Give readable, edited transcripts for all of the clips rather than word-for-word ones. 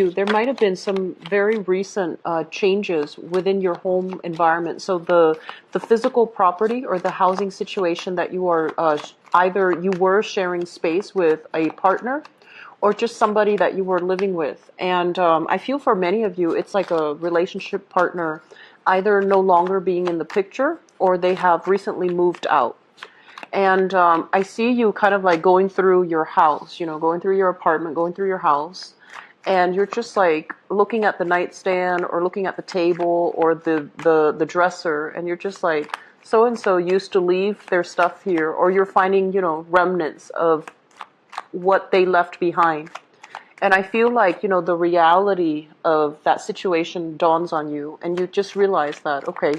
There might have been some very recent changes within your home environment. So the physical property or the housing situation that you are either you were sharing space with a partner or just somebody that you were living with. And I feel for many of you, it's like a relationship partner either no longer being in the picture or they have recently moved out. And I see you kind of like going through your house, going through your apartment, going through your house, and you're just like looking at the nightstand or looking at the table or the dresser, and you're just like, so and so used to leave their stuff here, or you're finding, remnants of what they left behind. And I feel like, the reality of that situation dawns on you, and you just realize that, okay,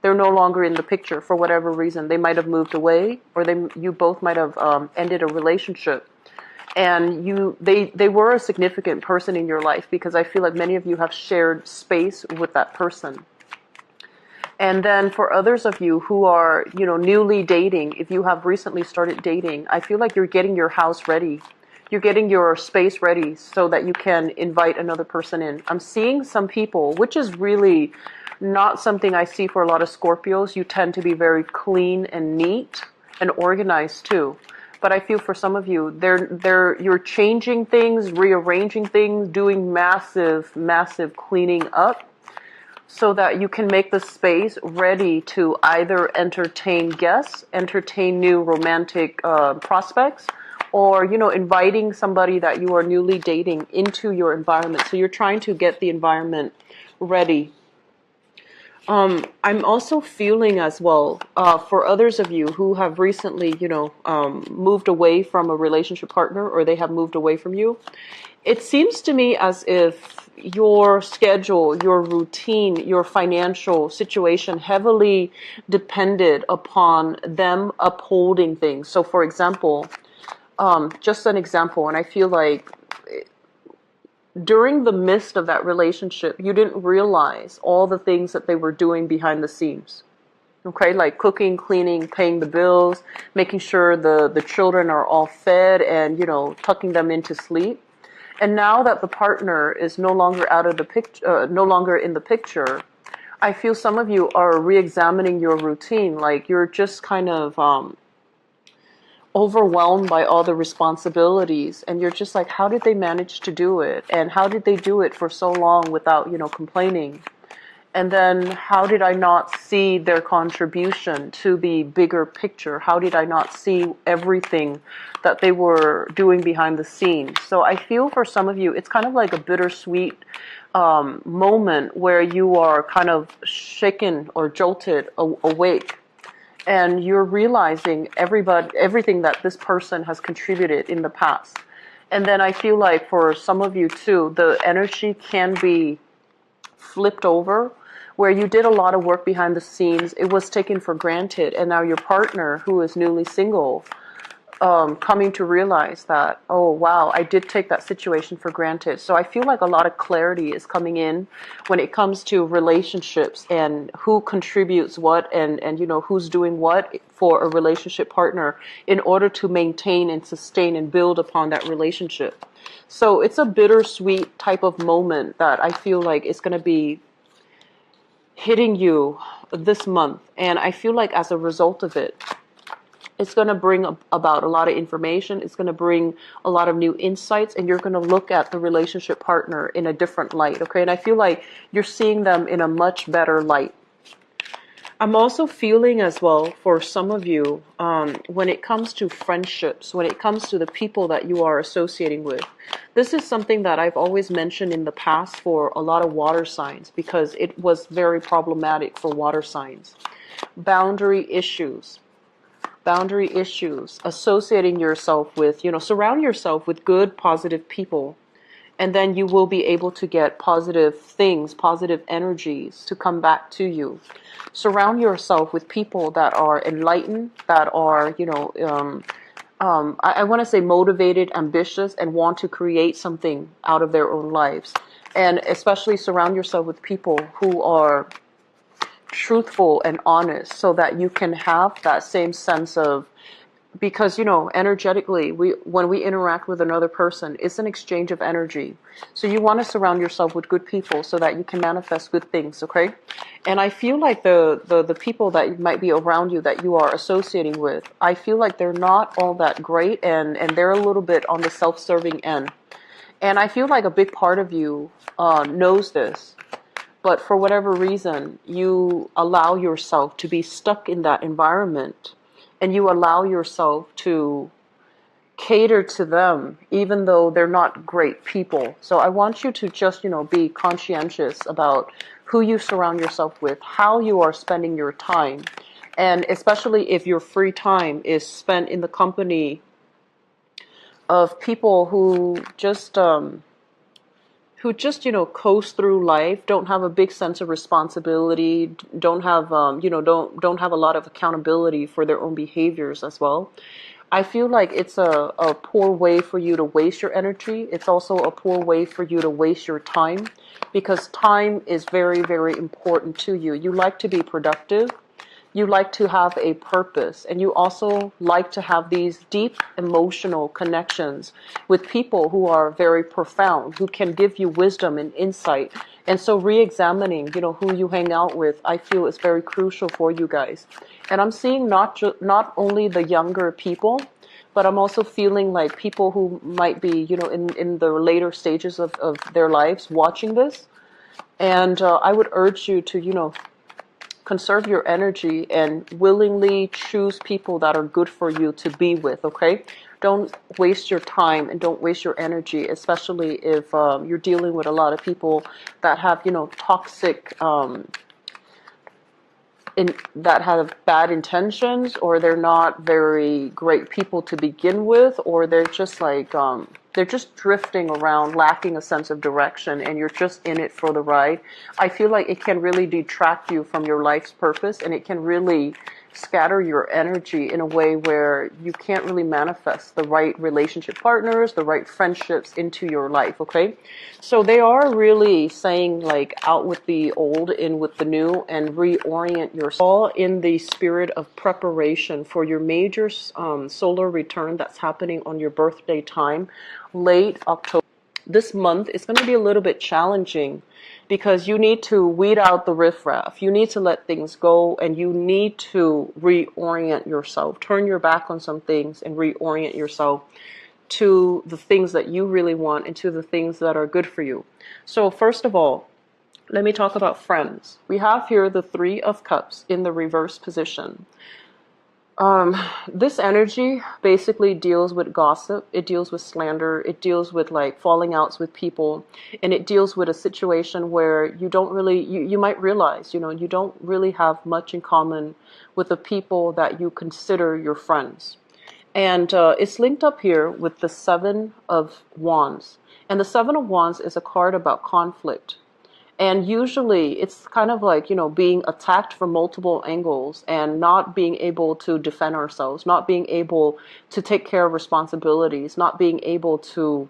they're no longer in the picture for whatever reason. They might have moved away, or you both might have ended a relationship. And they were a significant person in your life, because I feel like many of you have shared space with that person. And then for others of you who are, newly dating, if you have recently started dating, I feel like you're getting your house ready. You're getting your space ready so that you can invite another person in. I'm seeing some people, which is really not something I see for a lot of Scorpios. You tend to be very clean and neat and organized too. But I feel for some of you, you're changing things, rearranging things, doing massive, massive cleaning up so that you can make the space ready to either entertain guests, entertain new romantic prospects, or, inviting somebody that you are newly dating into your environment. So you're trying to get the environment ready. I'm also feeling as well, for others of you who have recently, moved away from a relationship partner, or they have moved away from you. It seems to me as if your schedule, your routine, your financial situation heavily depended upon them upholding things. So for example, just an example, and I feel like during the midst of that relationship, you didn't realize all the things that they were doing behind the scenes. Okay, like cooking, cleaning, paying the bills, making sure the children are all fed and, tucking them into sleep. And now that the partner is no longer out of the picture, no longer in the picture, I feel some of you are re-examining your routine. Like you're just kind of overwhelmed by all the responsibilities, and you're just like, how did they manage to do it? And how did they do it for so long without, complaining? And then how did I not see their contribution to the bigger picture? How did I not see everything that they were doing behind the scenes? So I feel for some of you, it's kind of like a bittersweet moment where you are kind of shaken or jolted awake. And you're realizing everything that this person has contributed in the past. And then I feel like for some of you too, the energy can be flipped over, where you did a lot of work behind the scenes. It was taken for granted. And now your partner, who is newly single, coming to realize that, oh, wow, I did take that situation for granted. So I feel like a lot of clarity is coming in when it comes to relationships and who contributes what and who's doing what for a relationship partner in order to maintain and sustain and build upon that relationship. So it's a bittersweet type of moment that I feel like it's going to be hitting you this month. And I feel like as a result of it, it's going to bring about a lot of information. It's going to bring a lot of new insights, and you're going to look at the relationship partner in a different light, okay? And I feel like you're seeing them in a much better light. I'm also feeling as well for some of you, when it comes to friendships, when it comes to the people that you are associating with, this is something that I've always mentioned in the past for a lot of water signs, because it was very problematic for water signs. Boundary issues, associating yourself with, surround yourself with good, positive people. And then you will be able to get positive things, positive energies to come back to you. Surround yourself with people that are enlightened, that are, I want to say motivated, ambitious, and want to create something out of their own lives. And especially surround yourself with people who are truthful and honest, so that you can have that same sense of because energetically, when we interact with another person, it's an exchange of energy. So you want to surround yourself with good people so that you can manifest good things, okay? And I feel like the people that might be around you that you are associating with, I feel like they're not all that great, and they're a little bit on the self-serving end. And I feel like a big part of you knows this, but for whatever reason, you allow yourself to be stuck in that environment, and you allow yourself to cater to them, even though they're not great people. So I want you to just, be conscientious about who you surround yourself with, how you are spending your time, and especially if your free time is spent in the company of people who just coast through life, don't have a big sense of responsibility, don't have don't have a lot of accountability for their own behaviors as well. I feel like it's a poor way for you to waste your energy. It's also a poor way for you to waste your time, because time is very, very important to you. You like to be productive. You like to have a purpose, and you also like to have these deep emotional connections with people who are very profound, who can give you wisdom and insight. And so re-examining, who you hang out with, I feel is very crucial for you guys. And I'm seeing not only the younger people, but I'm also feeling like people who might be, in the later stages of their lives watching this. And I would urge you to, conserve your energy and willingly choose people that are good for you to be with, okay? Don't waste your time and don't waste your energy, especially if you're dealing with a lot of people that have, toxic, that have bad intentions, or they're not very great people to begin with, or they're just like, they're just drifting around, lacking a sense of direction, and you're just in it for the ride. I feel like it can really detract you from your life's purpose, and it can really scatter your energy in a way where you can't really manifest the right relationship partners, the right friendships into your life, okay? So they are really saying, like, out with the old, in with the new, and reorient yourself, all in the spirit of preparation for your major solar return that's happening on your birthday time, late October. This month is going to be a little bit challenging because you need to weed out the riffraff. You need to let things go, and you need to reorient yourself. Turn your back on some things and reorient yourself to the things that you really want and to the things that are good for you. So first of all, let me talk about friends. We have here the Three of Cups in the reverse position. This energy basically deals with gossip, it deals with slander, it deals with like falling outs with people, and it deals with a situation where you don't really, you might realize, you don't really have much in common with the people that you consider your friends. And it's linked up here with the Seven of Wands. And the Seven of Wands is a card about conflict. And usually it's kind of like, being attacked from multiple angles and not being able to defend ourselves, not being able to take care of responsibilities, not being able to,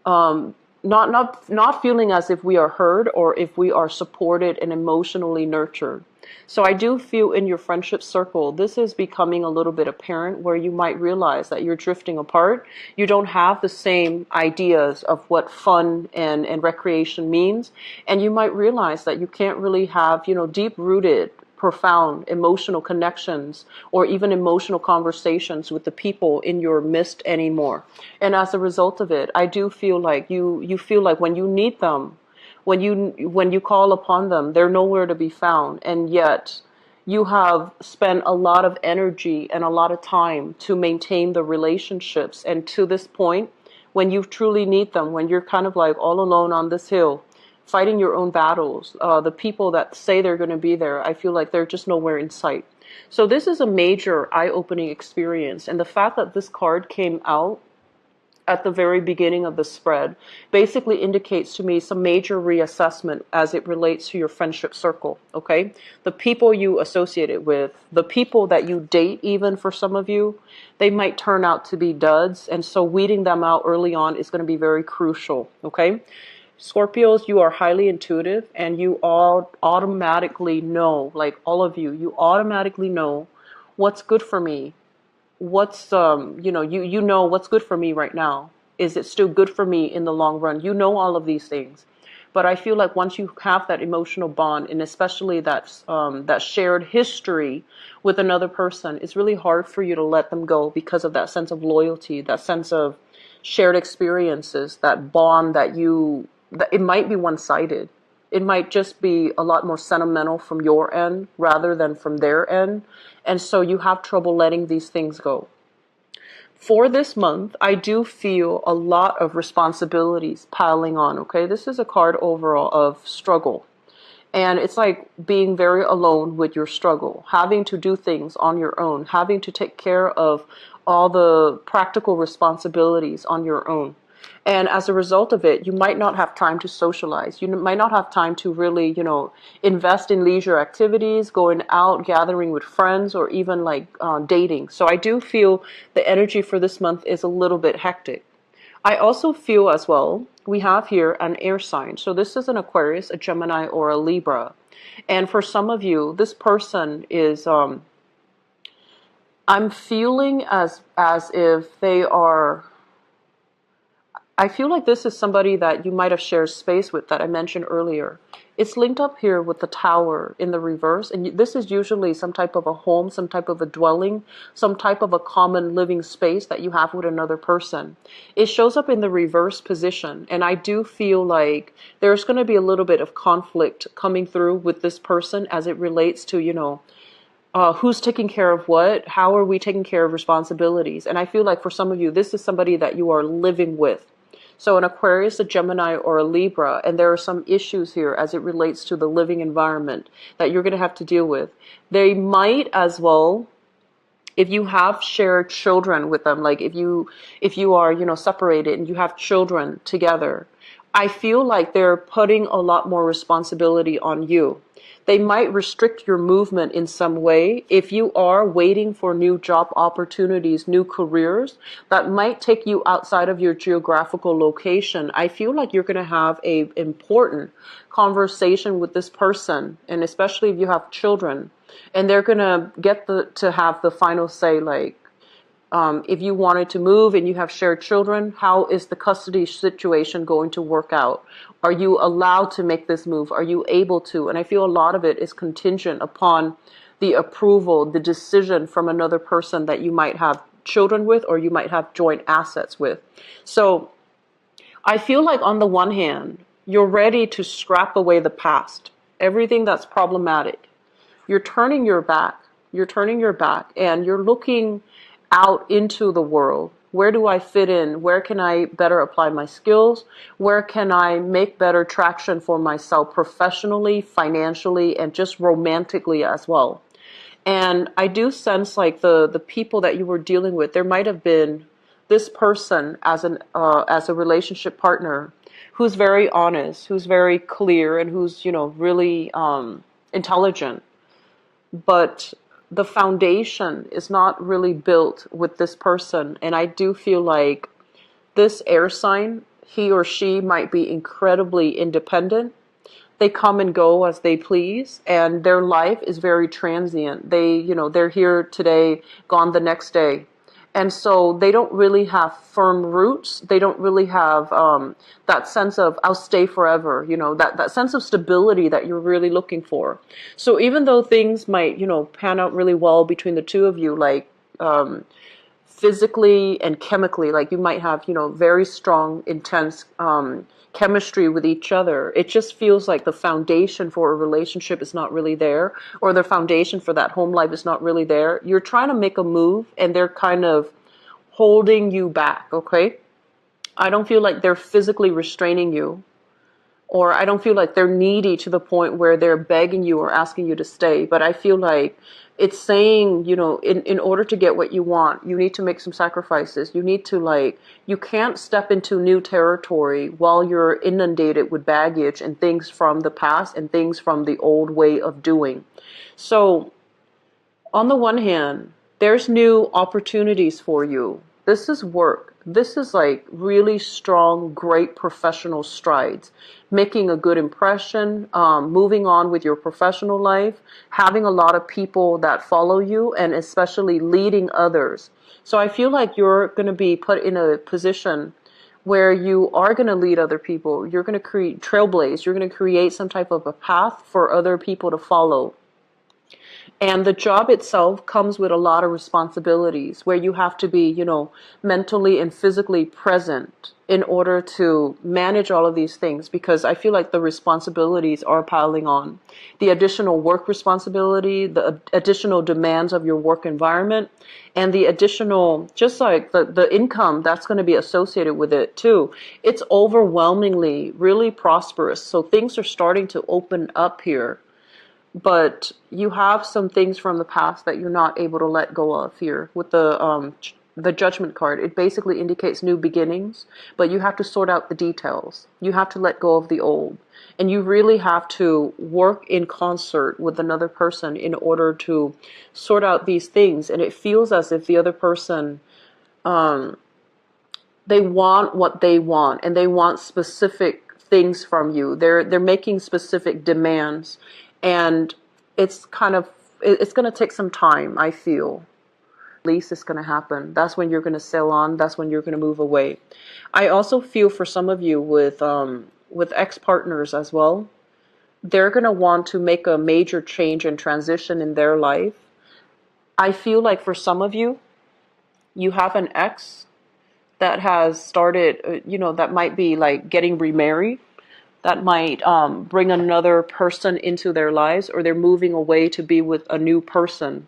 not feeling as if we are heard or if we are supported and emotionally nurtured. So I do feel in your friendship circle, this is becoming a little bit apparent where you might realize that you're drifting apart. You don't have the same ideas of what fun and recreation means. And you might realize that you can't really have, deep-rooted, profound emotional connections or even emotional conversations with the people in your midst anymore. And as a result of it, I do feel like you feel like when you need them, when you call upon them, they're nowhere to be found. And yet you have spent a lot of energy and a lot of time to maintain the relationships. And to this point, when you truly need them, when you're kind of like all alone on this hill, fighting your own battles, the people that say they're going to be there, I feel like they're just nowhere in sight. So this is a major eye-opening experience. And the fact that this card came out at the very beginning of the spread basically indicates to me some major reassessment as it relates to your friendship circle, okay? The people you associate it with, the people that you date, even for some of you, they might turn out to be duds, and so weeding them out early on is going to be very crucial, okay? Scorpios, you are highly intuitive, and you all automatically know, like all of you, you automatically know what's good for me what's you know what's good for me right now. Is it still good for me in the long run? You know all of these things. But I feel like once you have that emotional bond, and especially that shared history with another person, it's really hard for you to let them go because of that sense of loyalty, that sense of shared experiences, that bond that it might be one-sided. It might just be a lot more sentimental from your end rather than from their end. And so you have trouble letting these things go. For this month, I do feel a lot of responsibilities piling on, okay? This is a card overall of struggle. And it's like being very alone with your struggle, having to do things on your own, having to take care of all the practical responsibilities on your own. And as a result of it, you might not have time to socialize. You might not have time to really, invest in leisure activities, going out, gathering with friends, or even like dating. So I do feel the energy for this month is a little bit hectic. I also feel as well, we have here an air sign. So this is an Aquarius, a Gemini, or a Libra. And for some of you, this person is, I'm feeling as if they are, I feel like this is somebody that you might have shared space with that I mentioned earlier. It's linked up here with the tower in the reverse. And this is usually some type of a home, some type of a dwelling, some type of a common living space that you have with another person. It shows up in the reverse position. And I do feel like there's going to be a little bit of conflict coming through with this person as it relates to, who's taking care of what? How are we taking care of responsibilities? And I feel like for some of you, this is somebody that you are living with. So an Aquarius, a Gemini, or a Libra, and there are some issues here as it relates to the living environment that you're going to have to deal with. They might as well, if you have shared children with them, like if you are, separated and you have children together, I feel like they're putting a lot more responsibility on you. They might restrict your movement in some way. If you are waiting for new job opportunities, new careers, that might take you outside of your geographical location. I feel like you're going to have a important conversation with this person, and especially if you have children, and they're going to get to have the final say, like, if you wanted to move and you have shared children, how is the custody situation going to work out? Are you allowed to make this move? Are you able to? And I feel a lot of it is contingent upon the approval, the decision from another person that you might have children with or you might have joint assets with. So I feel like on the one hand, you're ready to scrap away the past, everything that's problematic. You're turning your back. You're turning your back and you're looking out into the world. Where do I fit in? Where can I better apply my skills? Where can I make better traction for myself professionally, financially, and just romantically as well? And I do sense like the people that you were dealing with, there might have been this person as a relationship partner who's very honest, who's very clear, and who's really intelligent, but the foundation is not really built with this person. And I do feel like this air sign, he or she might be incredibly independent. They come and go as they please, and their life is very transient. They're here today, gone the next day. And so they don't really have firm roots. They don't really have that sense of, I'll stay forever, that sense of stability that you're really looking for. So even though things might, pan out really well between the two of you, like physically and chemically, like you might have, very strong, intense chemistry with each other. It just feels like the foundation for a relationship is not really there, or the foundation for that home life is not really there. You're trying to make a move and they're kind of holding you back, okay? I don't feel like they're physically restraining you, or I don't feel like they're needy to the point where they're begging you or asking you to stay, but I feel like it's saying, in order to get what you want, you need to make some sacrifices. You need to you can't step into new territory while you're inundated with baggage and things from the past and things from the old way of doing. So on the one hand, there's new opportunities for you. This is work. this is like really strong, great professional strides, making a good impression, moving on with your professional life, having a lot of people that follow you, and especially leading others. So I feel like you're going to be put in a position where you are going to lead other people. You're going to create trailblaze. You're going to create some type of a path for other people to follow. And the job itself comes with a lot of responsibilities where you have to be, mentally and physically present in order to manage all of these things, because I feel like the responsibilities are piling on. The additional work responsibility, the additional demands of your work environment, and the additional, just like the income that's going to be associated with it too. It's overwhelmingly really prosperous. So things are starting to open up here, but you have some things from the past that you're not able to let go of here with the judgment card. It basically indicates new beginnings, but you have to sort out the details. You have to let go of the old, and you really have to work in concert with another person in order to sort out these things. And it feels as if the other person, they want what they want, and they want specific things from you. They're making specific demands, and it's going to take some time, I feel. At least it's going to happen. That's when you're going to sail on. That's when you're going to move away. I also feel for some of you with ex-partners as well. They're going to want to make a major change and transition in their life. I feel like for some of you, you have an ex that has started, that might be like getting remarried, that might bring another person into their lives, or they're moving away to be with a new person.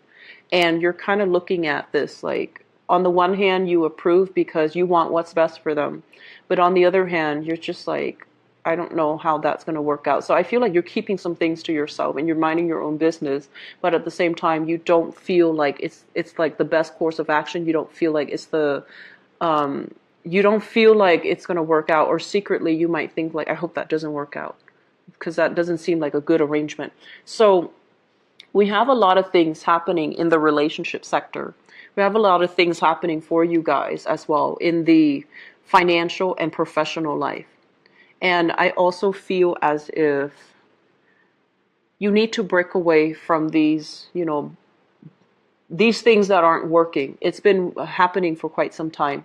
And you're kind of looking at this like, on the one hand, you approve because you want what's best for them. But on the other hand, you're just like, I don't know how that's going to work out. So I feel like you're keeping some things to yourself and you're minding your own business. But at the same time, you don't feel like it's like the best course of action. You don't feel like it's you don't feel like it's going to work out, or secretly you might think like, I hope that doesn't work out, because that doesn't seem like a good arrangement. So we have a lot of things happening in the relationship sector. We have a lot of things happening for you guys as well in the financial and professional life. And I also feel as if you need to break away from these, these things that aren't working. It's been happening for quite some time.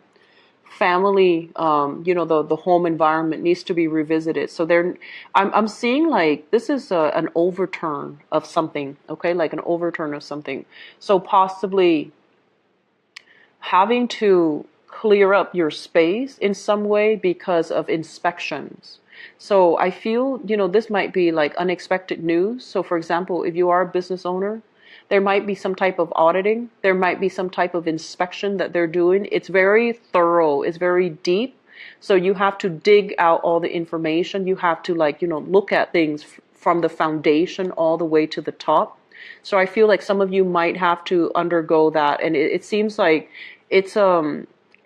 Family, the home environment needs to be revisited. So I'm seeing like this is an overturn of something, okay, like an overturn of something. So possibly having to clear up your space in some way because of inspections. So I feel, this might be like unexpected news. So for example, if you are a business owner, there might be some type of auditing. There might be some type of inspection that they're doing. It's very thorough. It's very deep. So you have to dig out all the information. You have to look at things from the foundation all the way to the top. So I feel like some of you might have to undergo that. And it seems like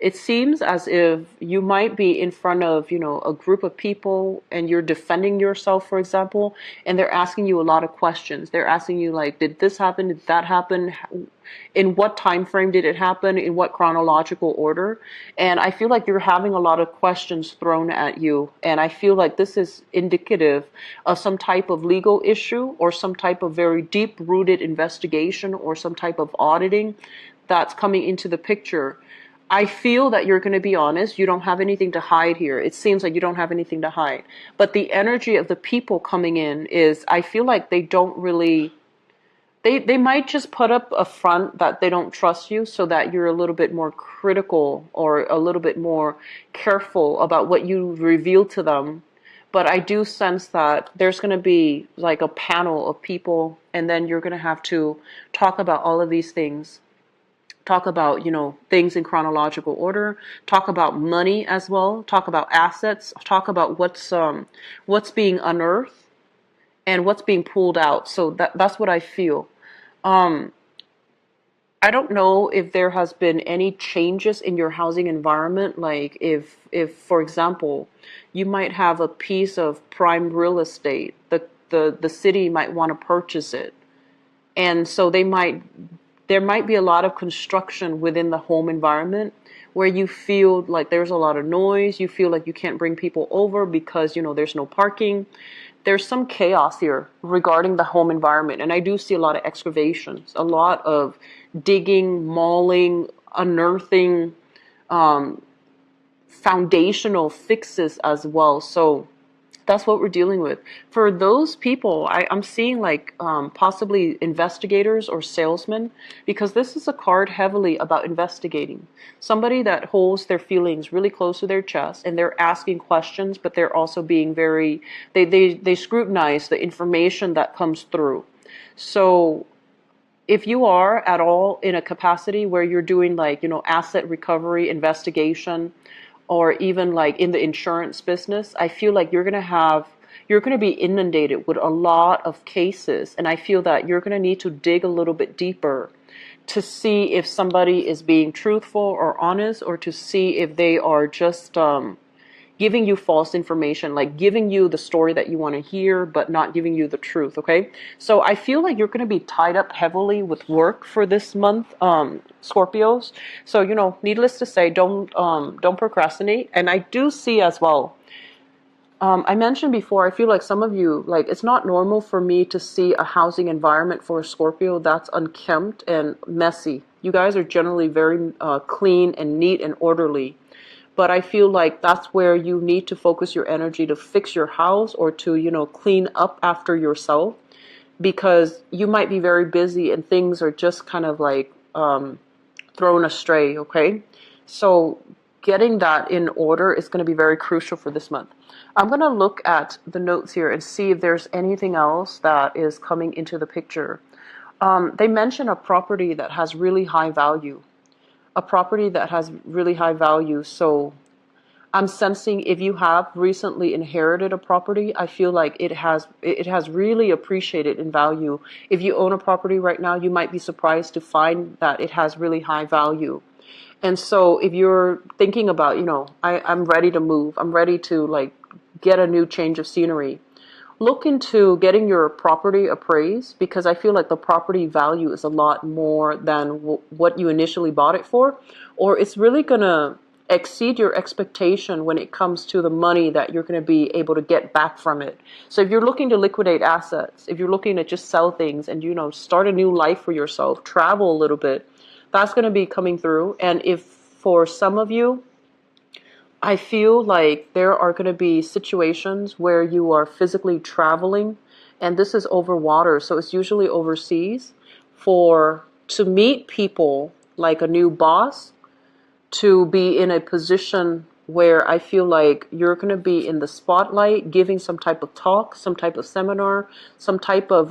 it seems as if you might be in front of, a group of people and you're defending yourself, for example, and they're asking you a lot of questions. They're asking you like, did this happen? Did that happen? In what time frame did it happen? In what chronological order? And I feel like you're having a lot of questions thrown at you. And I feel like this is indicative of some type of legal issue or some type of very deep-rooted investigation or some type of auditing that's coming into the picture. I feel that you're going to be honest. You don't have anything to hide here. It seems like you don't have anything to hide. But the energy of the people coming in is, I feel like they don't really, they might just put up a front that they don't trust you, so that you're a little bit more critical or a little bit more careful about what you reveal to them. But I do sense that there's going to be like a panel of people, and then you're going to have to talk about all of these things. Talk about, things in chronological order, talk about money as well, talk about assets, talk about what's being unearthed and what's being pulled out. So that's what I feel. I don't know if there has been any changes in your housing environment. Like if for example, you might have a piece of prime real estate, the city might want to purchase it. And so there might be a lot of construction within the home environment where you feel like there's a lot of noise, you feel like you can't bring people over because, there's no parking. There's some chaos here regarding the home environment, and I do see a lot of excavations, a lot of digging, mauling, unearthing, foundational fixes as well. So that's what we're dealing with. For those people, I'm seeing like possibly investigators or salesmen, because this is a card heavily about investigating. Somebody that holds their feelings really close to their chest, and they're asking questions, but they're also being very, they scrutinize the information that comes through. So if you are at all in a capacity where you're doing like, asset recovery, investigation, or even like in the insurance business, I feel like you're going to be inundated with a lot of cases. And I feel that you're going to need to dig a little bit deeper to see if somebody is being truthful or honest, or to see if they are just giving you false information, like giving you the story that you want to hear, but not giving you the truth, okay? So I feel like you're going to be tied up heavily with work for this month, Scorpios. So, needless to say, don't procrastinate. And I do see as well, I mentioned before, I feel like some of you, like, it's not normal for me to see a housing environment for a Scorpio that's unkempt and messy. You guys are generally very clean and neat and orderly. But I feel like that's where you need to focus your energy to fix your house, or to, clean up after yourself, because you might be very busy and things are just kind of like thrown astray, okay? So getting that in order is going to be very crucial for this month. I'm going to look at the notes here and see if there's anything else that is coming into the picture. They mention a property that has really high value. A property that has really high value. So I'm sensing if you have recently inherited a property, I feel like it has really appreciated in value. If you own a property right now, you might be surprised to find that it has really high value. And so if you're thinking about, I'm ready to move, I'm ready to like get a new change of scenery, look into getting your property appraised, because I feel like the property value is a lot more than what you initially bought it for, or it's really going to exceed your expectation when it comes to the money that you're going to be able to get back from it. So if you're looking to liquidate assets, if you're looking to just sell things and, start a new life for yourself, travel a little bit, that's going to be coming through. And if for some of you, I feel like there are going to be situations where you are physically traveling, and this is over water, so it's usually overseas, to meet people like a new boss, to be in a position where I feel like you're going to be in the spotlight, giving some type of talk, some type of seminar, some type of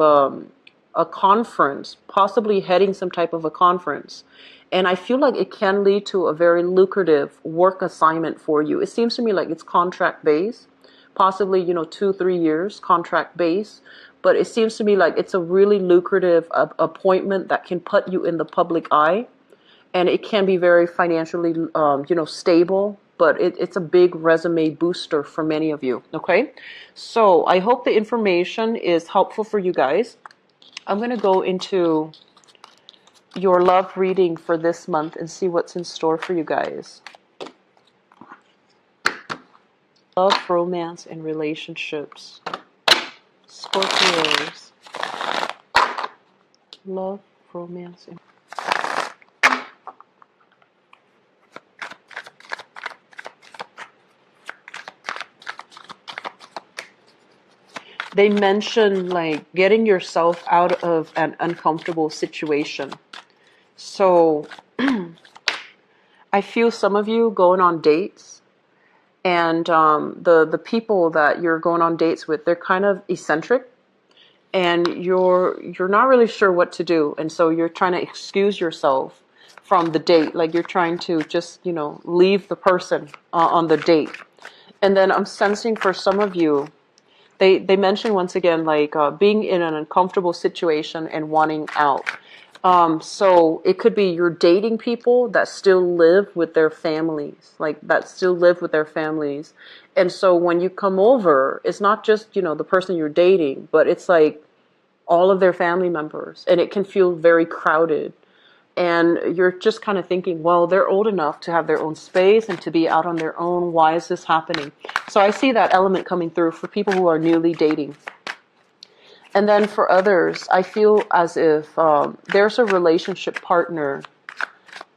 a conference, possibly heading some type of a conference. And I feel like it can lead to a very lucrative work assignment for you. It seems to me like it's contract based, possibly, 2-3 years contract based. But it seems to me like it's a really lucrative appointment that can put you in the public eye. And it can be very financially, stable. But it's a big resume booster for many of you, okay? So I hope the information is helpful for you guys. I'm going to go into your love reading for this month and see what's in store for you guys. Love, romance, and relationships. Scorpios. Love, romance, and... They mention like getting yourself out of an uncomfortable situation. So I feel some of you going on dates, and the people that you're going on dates with, they're kind of eccentric, and you're not really sure what to do, and so you're trying to excuse yourself from the date, like you're trying to just leave the person on the date. And then I'm sensing for some of you, they mention once again like being in an uncomfortable situation and wanting out. So it could be you're dating people that still live with their families, And so when you come over, it's not just, the person you're dating, but it's like all of their family members, and it can feel very crowded. And you're just kind of thinking, well, they're old enough to have their own space and to be out on their own. Why is this happening? So I see that element coming through for people who are newly dating. And then for others, I feel as if there's a relationship partner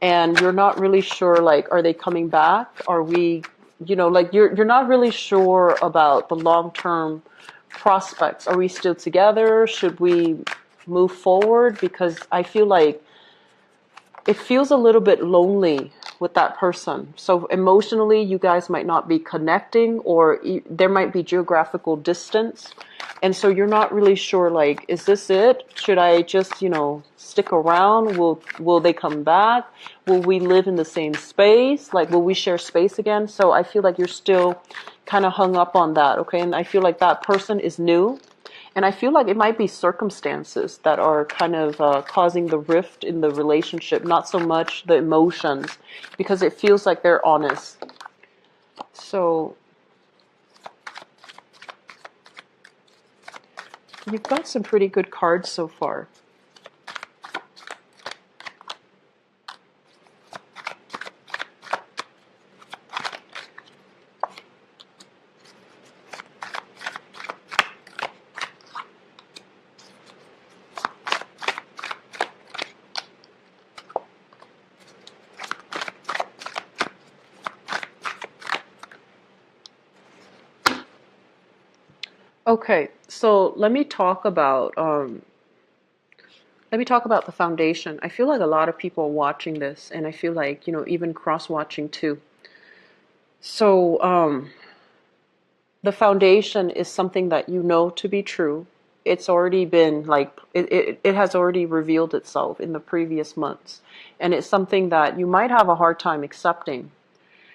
and you're not really sure, like, are they coming back? Are we, like you're not really sure about the long-term prospects. Are we still together? Should we move forward? Because I feel like it feels a little bit lonely with that person. So emotionally, you guys might not be connecting, or there might be geographical distance. And so you're not really sure, like, is this it? Should I just, stick around? Will they come back? Will we live in the same space? Like, will we share space again? So I feel like you're still kind of hung up on that, okay? And I feel like that person is new. And I feel like it might be circumstances that are kind of causing the rift in the relationship, not so much the emotions, because it feels like they're honest. So you've got some pretty good cards so far. Okay, so let me talk about the foundation. I feel like a lot of people are watching this, and I feel like, even cross-watching too. So the foundation is something that you know to be true. It's already been like, it has already revealed itself in the previous months. And it's something that you might have a hard time accepting.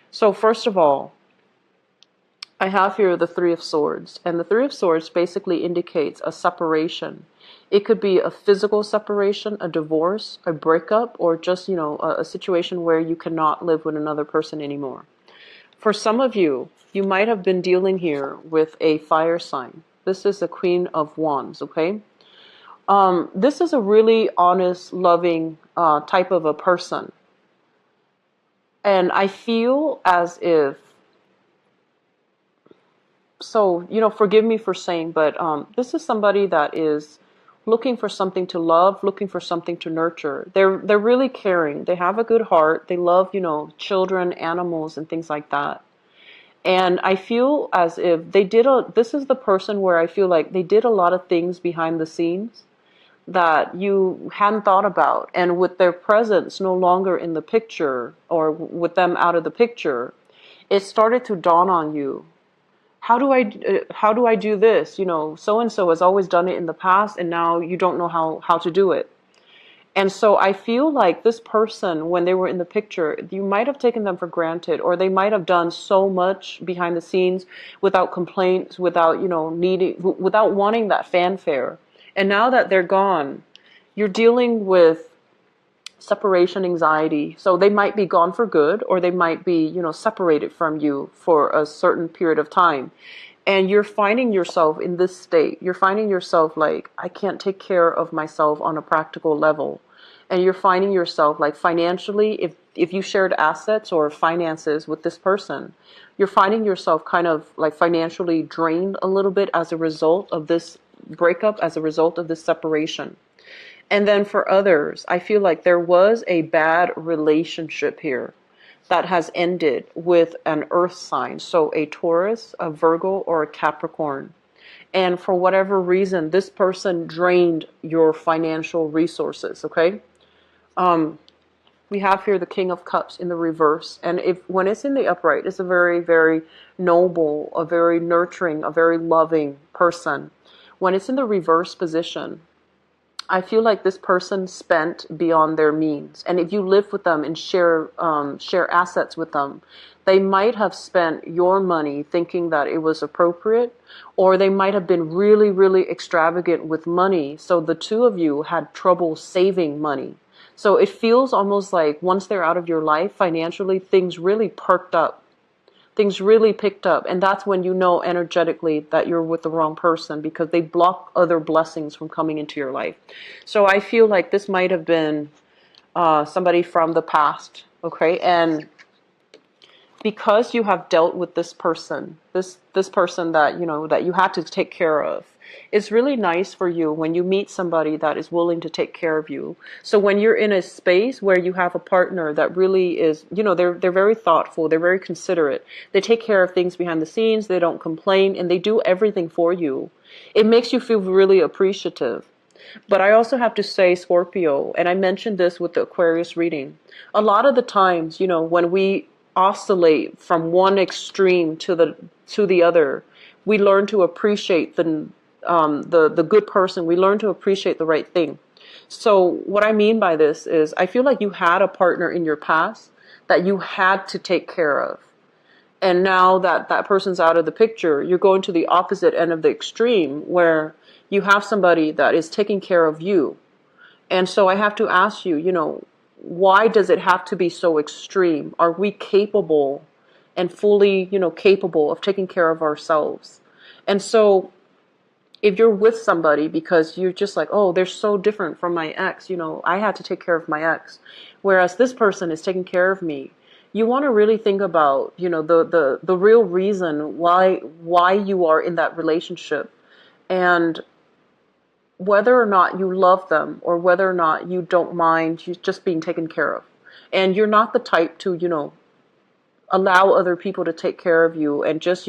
So first of all, I have here the Three of Swords, and the Three of Swords basically indicates a separation. It could be a physical separation, a divorce, a breakup, or just, a situation where you cannot live with another person anymore. For some of you, you might have been dealing here with a fire sign. This is the Queen of Wands, okay? This is a really honest, loving type of a person. And I feel as if, so, forgive me for saying, but this is somebody that is looking for something to love, looking for something to nurture. They're really caring. They have a good heart. They love, children, animals, and things like that. And I feel as if this is the person where I feel like they did a lot of things behind the scenes that you hadn't thought about. And with their presence no longer in the picture, or with them out of the picture, it started to dawn on you. How do I do this? So and so has always done it in the past, and now you don't know how to do it. And so I feel like this person, when they were in the picture, you might have taken them for granted, or they might have done so much behind the scenes without complaints, without, without wanting that fanfare. And now that they're gone, you're dealing with separation anxiety. So they might be gone for good, or they might be, separated from you for a certain period of time. And you're finding yourself in this state. You're finding yourself like, I can't take care of myself on a practical level. And you're finding yourself like financially, if you shared assets or finances with this person, you're finding yourself kind of like financially drained a little bit as a result of this breakup, as a result of this separation. And then for others, I feel like there was a bad relationship here that has ended with an earth sign. So a Taurus, a Virgo, or a Capricorn. And for whatever reason, this person drained your financial resources, okay? We have here the King of Cups in the reverse. And when it's in the upright, it's a very, very noble, a very nurturing, a very loving person. When it's in the reverse position, I feel like this person spent beyond their means. And if you live with them and share assets with them, they might have spent your money thinking that it was appropriate, or they might have been really, really extravagant with money. So the two of you had trouble saving money. So it feels almost like once they're out of your life, financially, things really perked up. Things really picked up. And that's when you know energetically that you're with the wrong person, because they block other blessings from coming into your life. So I feel like this might have been somebody from the past, okay? And because you have dealt with this person, this person that, that you had to take care of, it's really nice for you when you meet somebody that is willing to take care of you. So when you're in a space where you have a partner that really is, they're very thoughtful, they're very considerate, they take care of things behind the scenes, they don't complain, and they do everything for you, it makes you feel really appreciative. But I also have to say, Scorpio, and I mentioned this with the Aquarius reading, a lot of the times, when we oscillate from one extreme to the other, we learn to appreciate the good person. We learn to appreciate the right thing. So what I mean by this is, I feel like you had a partner in your past that you had to take care of. And now that that person's out of the picture, you're going to the opposite end of the extreme where you have somebody that is taking care of you. And so I have to ask you, why does it have to be so extreme? Are we capable and fully, capable of taking care of ourselves? And so if you're with somebody because you're just like, oh, they're so different from my ex, I had to take care of my ex, whereas this person is taking care of me, you want to really think about, the real reason why you are in that relationship, and whether or not you love them or whether or not you don't mind you just being taken care of. And you're not the type to, allow other people to take care of you and just,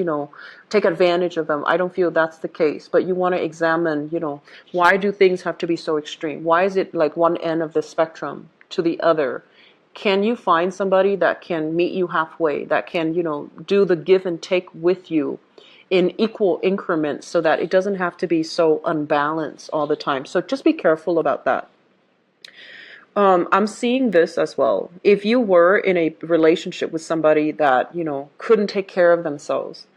take advantage of them. I don't feel that's the case. But you want to examine, why do things have to be so extreme? Why is it like one end of the spectrum to the other? Can you find somebody that can meet you halfway, that can, do the give and take with you in equal increments so that it doesn't have to be so unbalanced all the time? So just be careful about that. I'm seeing this as well. If you were in a relationship with somebody that, couldn't take care of themselves,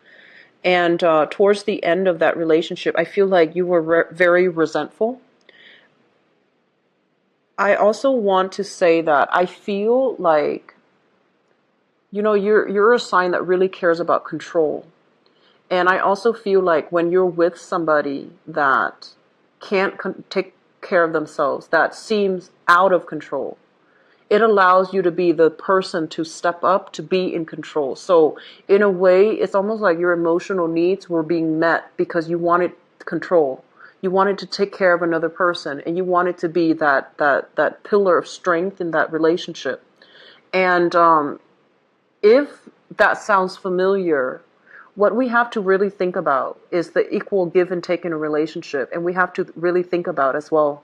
and towards the end of that relationship, I feel like you were very resentful. I also want to say that I feel like, you're a sign that really cares about control. And I also feel like when you're with somebody that can't take care of themselves, that seems out of control, it allows you to be the person to step up, to be in control. So in a way, it's almost like your emotional needs were being met because you wanted control. You wanted to take care of another person, and you wanted to be that pillar of strength in that relationship. And if that sounds familiar, what we have to really think about is the equal give and take in a relationship. And we have to really think about as well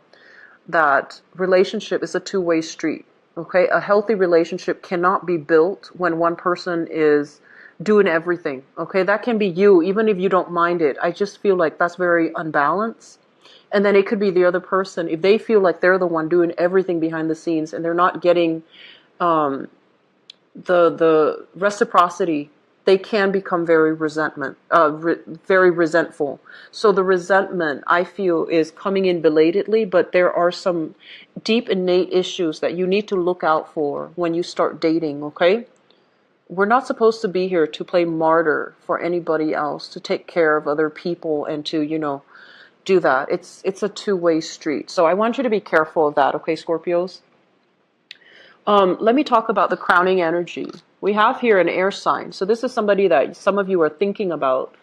that relationship is a two-way street. Okay, a healthy relationship cannot be built when one person is doing everything. Okay, that can be you, even if you don't mind it. I just feel like that's very unbalanced. And then it could be the other person, if they feel like they're the one doing everything behind the scenes and they're not getting the reciprocity, they can become very very resentful. So the resentment, I feel, is coming in belatedly, but there are some deep innate issues that you need to look out for when you start dating, okay? We're not supposed to be here to play martyr for anybody else, to take care of other people and to, do that. It's a two-way street. So I want you to be careful of that, okay, Scorpios? Let me talk about the crowning energy. We have here an air sign. So this is somebody that some of you are thinking about.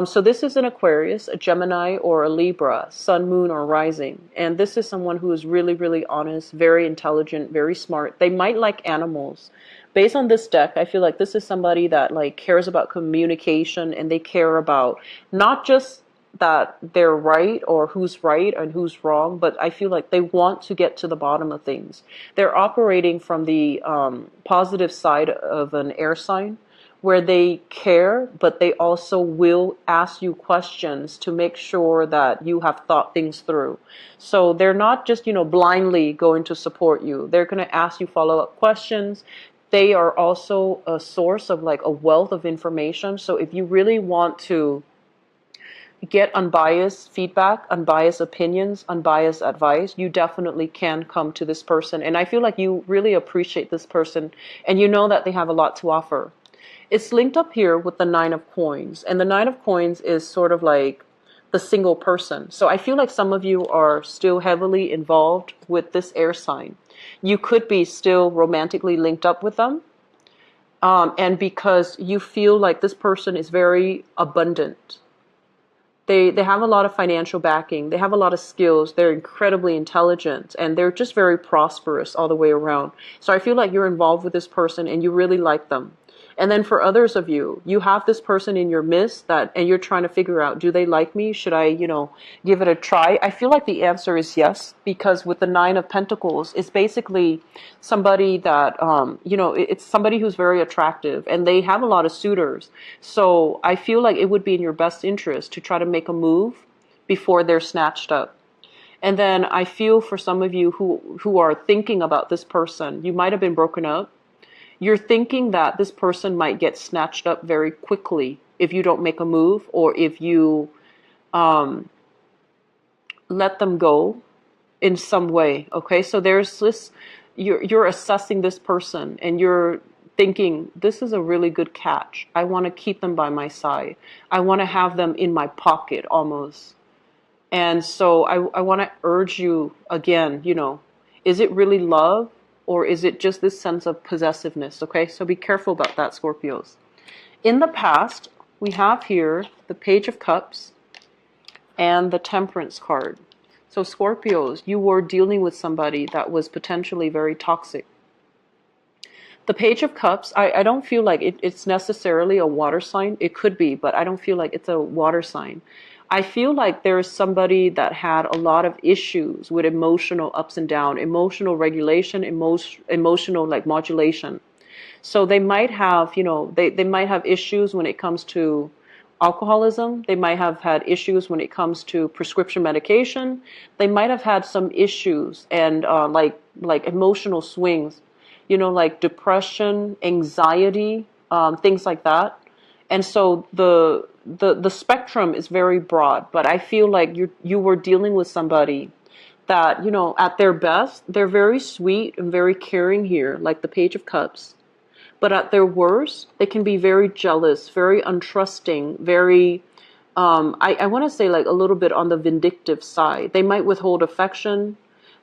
So this is an Aquarius, a Gemini, or a Libra, sun, moon, or rising. And this is someone who is really, really honest, very intelligent, very smart. They might like animals. Based on this deck, I feel like this is somebody that cares about communication, and they care about not just that they're right or who's right and who's wrong, but I feel like they want to get to the bottom of things. They're operating from the positive side of an air sign, where they care, but they also will ask you questions to make sure that you have thought things through. So they're not just, blindly going to support you. They're going to ask you follow-up questions. They are also a source of a wealth of information. So if you really want to get unbiased feedback, unbiased opinions, unbiased advice, you definitely can come to this person. And I feel like you really appreciate this person, and you know that they have a lot to offer. It's linked up here with the Nine of Coins. And the Nine of Coins is sort of like the single person. So I feel like some of you are still heavily involved with this air sign. You could be still romantically linked up with them. And because you feel like this person is very abundant. They have a lot of financial backing. They have a lot of skills. They're incredibly intelligent, and they're just very prosperous all the way around. So I feel like you're involved with this person and you really like them. And then for others of you, you have this person in your midst and you're trying to figure out, do they like me? Should I, give it a try? I feel like the answer is yes, because with the Nine of Pentacles, it's basically somebody that, it's somebody who's very attractive and they have a lot of suitors. So I feel like it would be in your best interest to try to make a move before they're snatched up. And then I feel for some of you who are thinking about this person, you might have been broken up. You're thinking that this person might get snatched up very quickly if you don't make a move, or if you let them go in some way. Okay, so there's this, you're assessing this person and you're thinking, this is a really good catch. I want to keep them by my side. I want to have them in my pocket almost. And so I want to urge you again, is it really love? Or is it just this sense of possessiveness? Okay, so be careful about that, Scorpios. In the past, we have here the Page of Cups and the Temperance card. So Scorpios, you were dealing with somebody that was potentially very toxic. The Page of Cups, I don't feel like it's necessarily a water sign. It could be, but I don't feel like it's a water sign. I feel like there is somebody that had a lot of issues with emotional ups and downs, emotional regulation, emotional like modulation. So they might have, they might have issues when it comes to alcoholism. They might have had issues when it comes to prescription medication. They might have had some issues and like emotional swings, like depression, anxiety, things like that. And so the spectrum is very broad, but I feel like you were dealing with somebody that, at their best, they're very sweet and very caring here, like the Page of Cups. But at their worst, they can be very jealous, very untrusting, very, I want to say like a little bit on the vindictive side. They might withhold affection.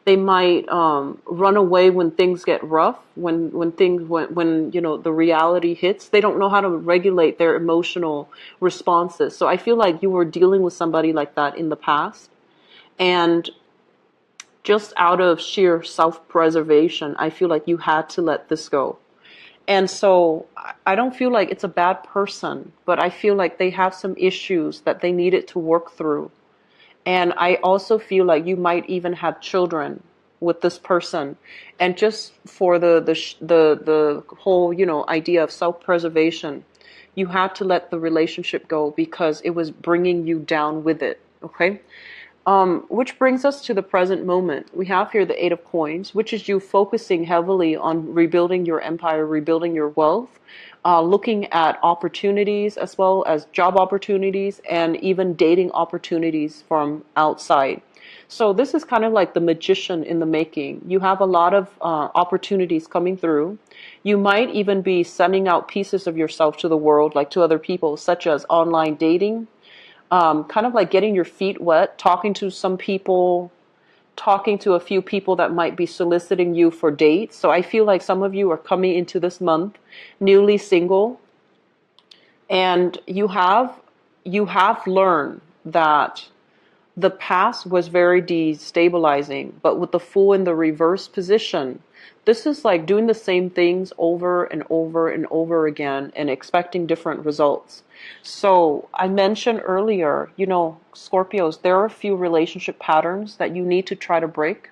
They might run away when things get rough, when the reality hits. They don't know how to regulate their emotional responses. So I feel like you were dealing with somebody like that in the past. And just out of sheer self-preservation, I feel like you had to let this go. And so I don't feel like it's a bad person, but I feel like they have some issues that they needed to work through. And I also feel like you might even have children with this person. And just for the whole, idea of self-preservation, you had to let the relationship go because it was bringing you down with it. Okay? Which brings us to the present moment. We have here the Eight of Coins, which is you focusing heavily on rebuilding your empire, rebuilding your wealth, looking at opportunities as well as job opportunities and even dating opportunities from outside. So this is kind of like the magician in the making. You have a lot of opportunities coming through. You might even be sending out pieces of yourself to the world, like to other people, such as online dating, kind of like getting your feet wet, talking to some people, talking to a few people that might be soliciting you for dates. So I feel like some of you are coming into this month newly single, and you have learned that the past was very destabilizing, but with the Fool in the reverse position, this is like doing the same things over and over and over again and expecting different results. So I mentioned earlier, Scorpios, there are a few relationship patterns that you need to try to break.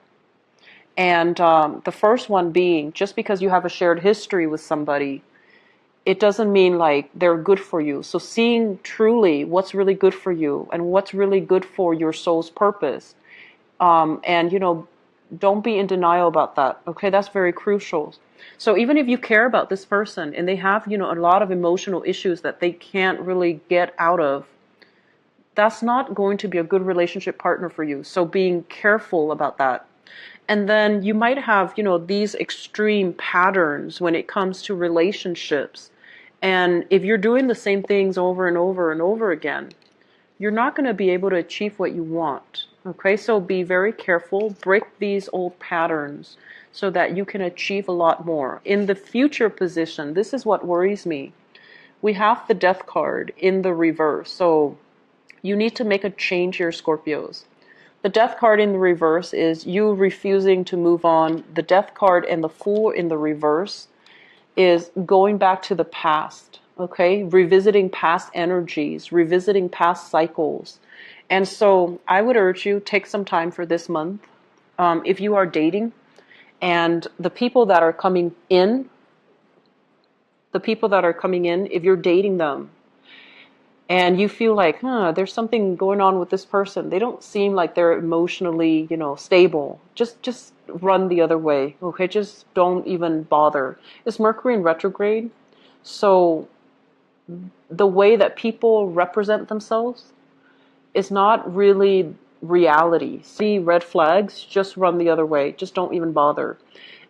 And the first one being, just because you have a shared history with somebody, it doesn't mean like they're good for you. So seeing truly what's really good for you and what's really good for your soul's purpose. And, don't be in denial about that. Okay, that's very crucial. So even if you care about this person and they have, a lot of emotional issues that they can't really get out of, that's not going to be a good relationship partner for you. So being careful about that. And then you might have, these extreme patterns when it comes to relationships. And if you're doing the same things over and over and over again, you're not going to be able to achieve what you want. Okay, so be very careful, break these old patterns so that you can achieve a lot more. In the future position, this is what worries me. We have the death card in the reverse, so you need to make a change here, Scorpios. The death card in the reverse is you refusing to move on. The death card and the fool in the reverse is going back to the past, okay? Revisiting past energies, revisiting past cycles. And so I would urge you, take some time for this month. If you are dating, and the people that are coming in, if you're dating them, and you feel like, there's something going on with this person. They don't seem like they're emotionally, stable. Just run the other way, okay? Just don't even bother. It's Mercury in retrograde, so the way that people represent themselves is not really reality. See red flags, just run the other way. Just don't even bother.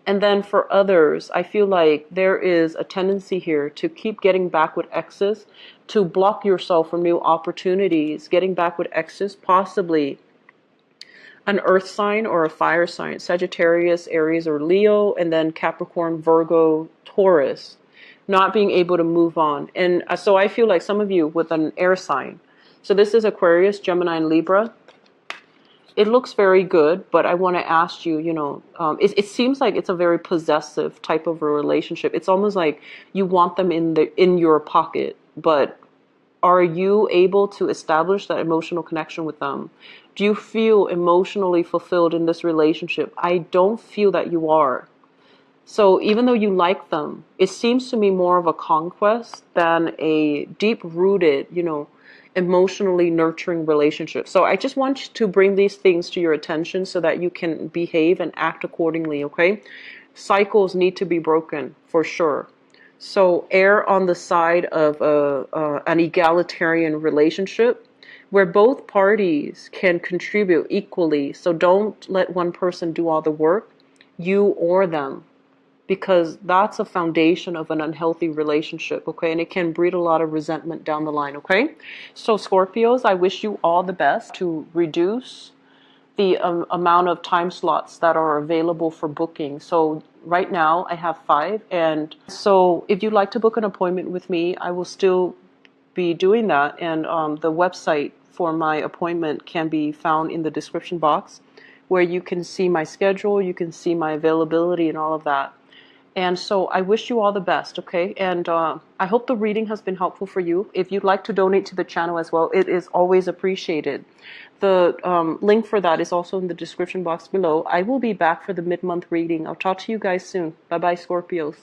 And then for others, I feel like there is a tendency here to keep getting back with exes, to block yourself from new opportunities, getting back with exes, possibly an earth sign or a fire sign, Sagittarius, Aries, or Leo, and then Capricorn, Virgo, Taurus, not being able to move on. And so I feel like some of you with an air sign. So this is Aquarius, Gemini, and Libra. It looks very good, but I want to ask you, it seems like it's a very possessive type of a relationship. It's almost like you want them in your pocket, but are you able to establish that emotional connection with them? Do you feel emotionally fulfilled in this relationship? I don't feel that you are. So even though you like them, it seems to me more of a conquest than a deep-rooted, emotionally nurturing relationship. So I just want you to bring these things to your attention so that you can behave and act accordingly, okay? Cycles need to be broken for sure. So err on the side of an egalitarian relationship where both parties can contribute equally. So don't let one person do all the work, you or them, because that's a foundation of an unhealthy relationship, okay? And it can breed a lot of resentment down the line, okay? So Scorpios, I wish you all the best to reduce the amount of time slots that are available for booking. So right now I have 5. And so if you'd like to book an appointment with me, I will still be doing that. And the website for my appointment can be found in the description box, where you can see my schedule, you can see my availability and all of that. And so I wish you all the best, okay? And I hope the reading has been helpful for you. If you'd like to donate to the channel as well, it is always appreciated. The link for that is also in the description box below. I will be back for the mid-month reading. I'll talk to you guys soon. Bye-bye, Scorpios.